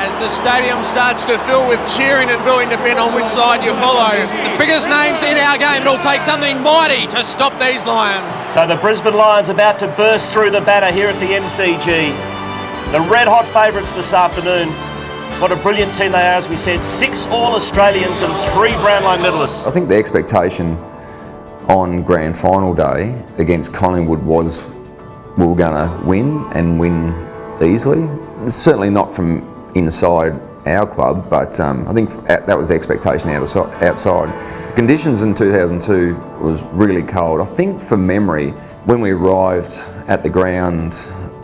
as the stadium starts to fill with cheering and booing, depending on which side you follow. The biggest names in our game, it'll take something mighty to stop these Lions. So the Brisbane Lions about to burst through the banner here at the MCG. The red-hot favourites this afternoon. What a brilliant team they are, as we said. 6 All-Australians and 3 Brownlow medalists. I think the expectation on Grand Final day against Collingwood was we were going to win and win easily. Certainly not from inside our club, but I think that was the expectation outside. Conditions in 2002 was really cold. I think from memory, when we arrived at the ground,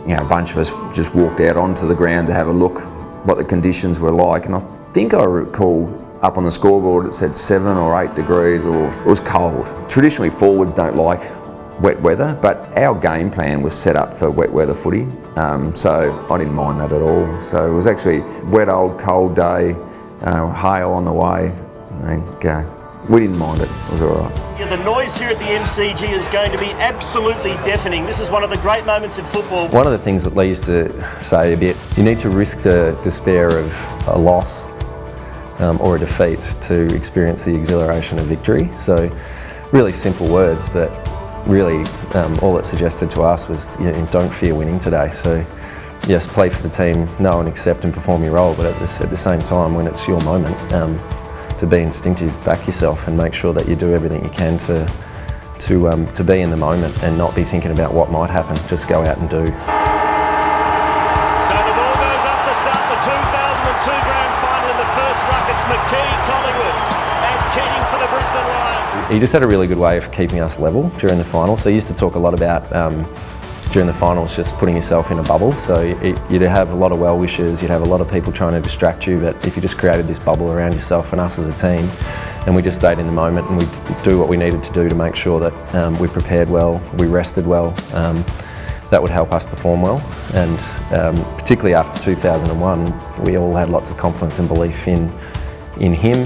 a bunch of us just walked out onto the ground to have a look what the conditions were like, and I think I recall up on the scoreboard it said 7 or 8 degrees, or it was cold. Traditionally forwards don't like wet weather, but our game plan was set up for wet weather footy, so I didn't mind that at all. So it was actually wet, old, cold day, hail on the way, and we didn't mind it. It was all right. Yeah, the noise here at the MCG is going to be absolutely deafening. This is one of the great moments in football. One of the things that Lee used to say a bit, you need to risk the despair of a loss or a defeat to experience the exhilaration of victory. So really simple words, but really all it suggested to us was don't fear winning today. So yes, play for the team, know and accept and perform your role, but at the same time, when it's your moment, to be instinctive, back yourself and make sure that you do everything you can to be in the moment and not be thinking about what might happen. Just go out and do. So the ball goes up to start the 2002 Grand Final in the first ruck. It's McKee, Collingwood and Keating for the Brisbane Lions. He just had a really good way of keeping us level during the final. So he used to talk a lot about during the finals just putting yourself in a bubble. So you'd have a lot of well-wishers, you'd have a lot of people trying to distract you, but if you just created this bubble around yourself and us as a team, and we just stayed in the moment and we do what we needed to do to make sure that we prepared well, we rested well, that would help us perform well. And particularly after 2001, we all had lots of confidence and belief in him,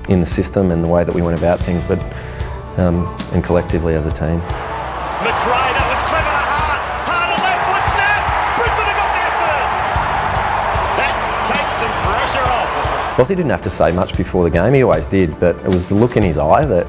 in the system and the way that we went about things, but and collectively as a team. McRae, that was clever to hard on left foot snap. Brisbane have got there first. That takes some pressure off. Bossy didn't have to say much before the game, he always did, but it was the look in his eye that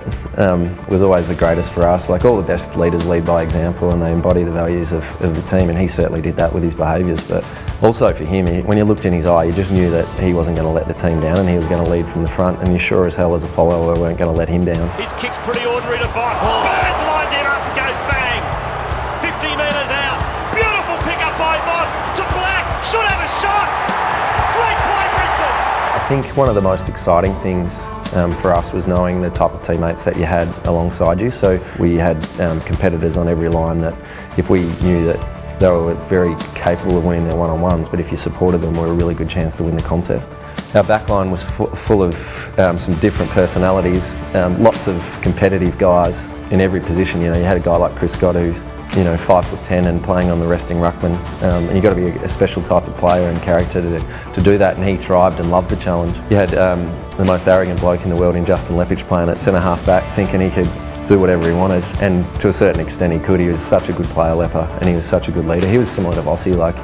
was always the greatest for us. Like all the best leaders lead by example and they embody the values of the team, and he certainly did that with his behaviours. But also for him, when you looked in his eye, you just knew that he wasn't going to let the team down and he was going to lead from the front, and you sure as hell as a follower weren't going to let him down. His kick's pretty ordinary to Voss. Burns lines him up and goes bang. 50 metres out. Beautiful pick up by Voss to Black. Should have a shot. Great play, Brisbane. I think one of the most exciting things for us was knowing the type of teammates that you had alongside you. So we had competitors on every line that if we knew that they were very capable of winning their one-on-ones, but if you supported them, we were a really good chance to win the contest. Our backline was full of some different personalities, lots of competitive guys in every position. You had a guy like Chris Scott who's 5'10" and playing on the resting ruckman, and you've got to be a special type of player and character to do that, and he thrived and loved the challenge. You had the most arrogant bloke in the world in Justin Leppich playing at centre half back, thinking he could do whatever he wanted, and to a certain extent he could. He was such a good player, Lepper, and he was such a good leader. He was similar to Vossi, like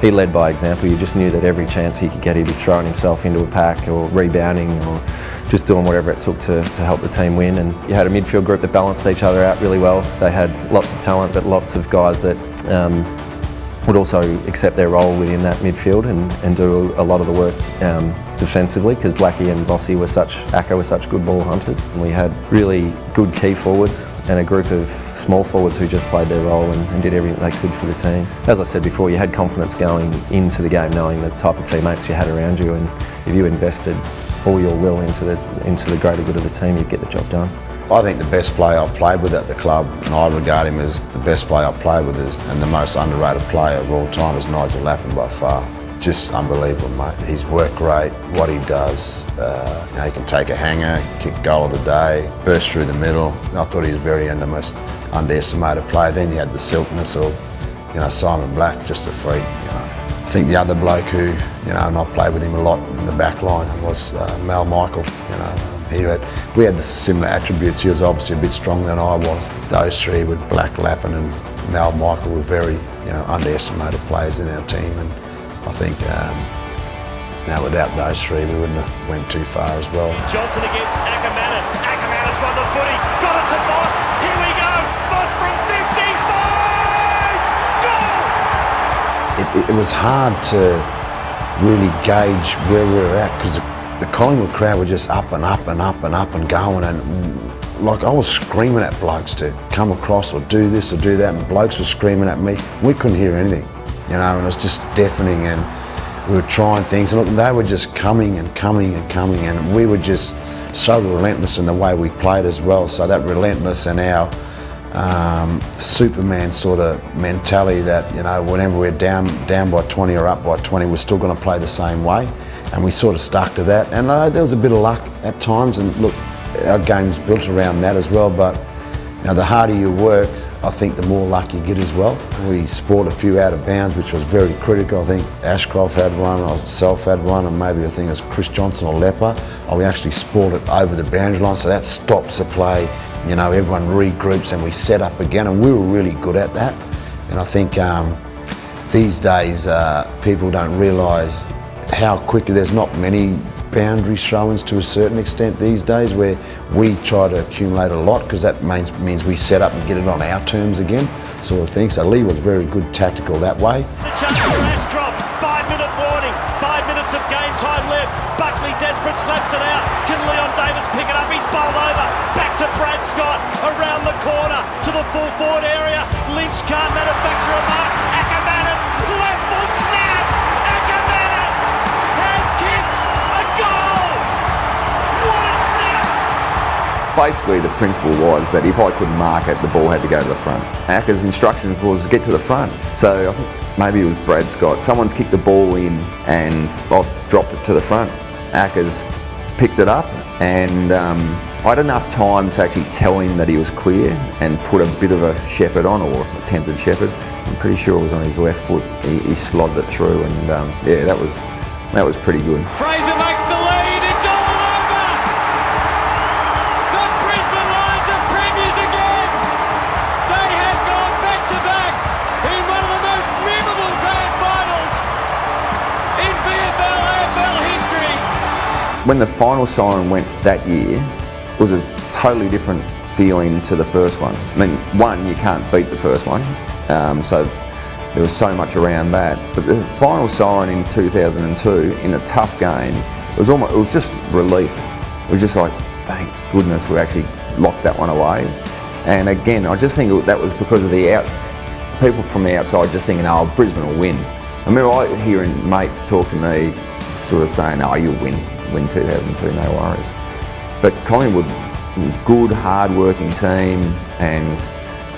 he led by example. You just knew that every chance he could get, he'd be throwing himself into a pack or rebounding or just doing whatever it took to help the team win. And you had a midfield group that balanced each other out really well. They had lots of talent, but lots of guys that would also accept their role within that midfield and do a lot of the work defensively, because Blackie and Vossi were such good ball hunters. And we had really good key forwards and a group of small forwards who just played their role and did everything they could for the team. As I said before, you had confidence going into the game, knowing the type of teammates you had around you, and if you invested all your will into the greater good of the team, you'd get the job done. I think the best player I've played with at the club, and I regard him as the best player I've played with, and the most underrated player of all time, is Nigel Lappin by far. Just unbelievable, mate. He's worked great, what he does. He can take a hanger, kick goal of the day, burst through the middle. I thought he was the most underestimated player. Then you had the silkness of, Simon Black, just a freak. I think the other bloke who, and I played with him a lot in the back line, was Mal Michael. We had the similar attributes. He was obviously a bit stronger than I was. Those three, with Black, Lappin and Mal Michael, were very underestimated players in our team, and I think Now, without those three, we wouldn't have went too far as well. Johnson against Ackermanis. Ackermanis won the footy. Got it to Voss. Here we go. Voss from 55. Goal! It was hard to really gauge where we were at because the Collingwood crowd were just up and up and up and up and going, and like I was screaming at blokes to come across or do this or do that, and blokes were screaming at me. We couldn't hear anything, you know, and it was just deafening, and we were trying things and they were just coming and coming and coming, and we were just so relentless in the way we played as well. So that relentless and our Superman sort of mentality that, you know, whenever we're down by 20 or up by 20, we're still going to play the same way, and we sort of stuck to that. And there was a bit of luck at times, and look, our game's built around that as well, but you know, the harder you work, I think the more luck you get as well. We spoiled a few out of bounds, which was very critical. I think Ashcroft had one, myself had one, and maybe I think it was Chris Johnson or Lepper. We actually spoiled it over the boundary line, so that stops the play. You know, everyone regroups and we set up again, and we were really good at that. And I think these days people don't realise how quickly, there's not many boundary throw-ins to a certain extent these days, where we try to accumulate a lot because that means we set up and get it on our terms again, sort of thing. So Lee was very good tactical that way. The chance for Ashcroft, 5-minute warning, 5 minutes of game time left. Buckley desperate, slaps it out. Can Leon Davis pick it up? He's bowled over. Back to Brad Scott, around the corner to the full forward area. Lynch can't manufacture a mark. Ackermanis, left foot snap. Ackermanis has kicked a goal. What a snap! Basically, the principle was that if I couldn't mark it, the ball had to go to the front. Acker's instructions was get to the front. So I think maybe it was Brad Scott. Someone's kicked the ball in and I've dropped it to the front. Acker's picked it up, and I had enough time to actually tell him that he was clear and put a bit of a shepherd on, or attempted shepherd. I'm pretty sure it was on his left foot. He slogged it through, and yeah, that was pretty good. Fraser makes the lead. It's all over. The Brisbane Lions are premiers again. They have gone back to back in one of the most memorable grand finals in VFL AFL history. When the final siren went that year, it was a totally different feeling to the first one. I mean, one, you can't beat the first one, so there was so much around that. But the final siren in 2002, in a tough game, it was just relief. It was just like, thank goodness we actually locked that one away. And again, I just think that was because of people from the outside just thinking, oh, Brisbane will win. I remember hearing mates talk to me, sort of saying, oh, you'll win 2002, no worries. But Collingwood, good, hard-working team, and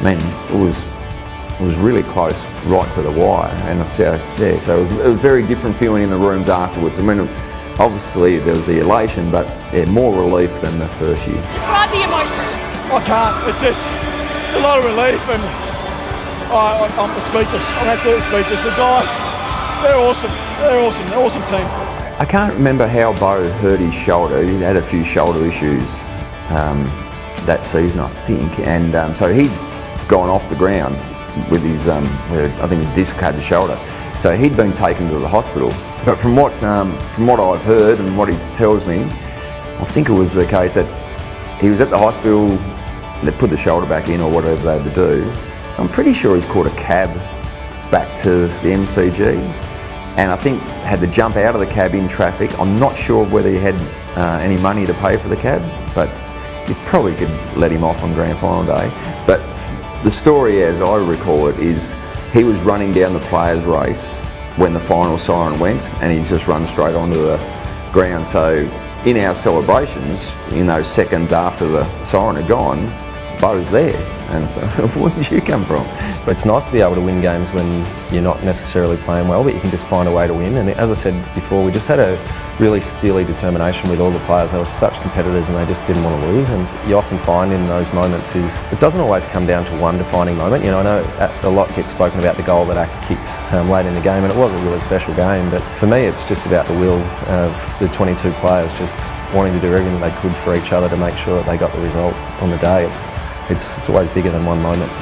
man, it was really close, right to the wire. And so it was a very different feeling in the rooms afterwards. I mean, obviously there was the elation, but yeah, more relief than the first year. Describe the emotion. I can't. It's a lot of relief, and I'm speechless. I'm absolutely speechless. The guys, they're awesome. They're awesome. They're an awesome team. I can't remember how Bo hurt his shoulder. He had a few shoulder issues that season, I think, and so he'd gone off the ground with his, I think, a dislocated shoulder. So he'd been taken to the hospital. But from what I've heard and what he tells me, I think it was the case that he was at the hospital, they put the shoulder back in or whatever they had to do. I'm pretty sure he's caught a cab back to the MCG, and I think had to jump out of the cab in traffic. I'm not sure whether he had any money to pay for the cab, but you probably could let him off on grand final day. But the story, as I recall it, is he was running down the players' race when the final siren went, and he just run straight onto the ground. So in our celebrations, in those seconds after the siren had gone, Bo's there. And so where did you come from? But it's nice to be able to win games when you're not necessarily playing well, but you can just find a way to win. And as I said before, we just had a really steely determination with all the players. They were such competitors and they just didn't want to lose. And you often find in those moments is it doesn't always come down to one defining moment. You know, I know a lot gets spoken about the goal that Acker kicked late in the game, and it was a really special game. But for me, it's just about the will of the 22 players just wanting to do everything they could for each other to make sure that they got the result on the day. It's always bigger than one moment.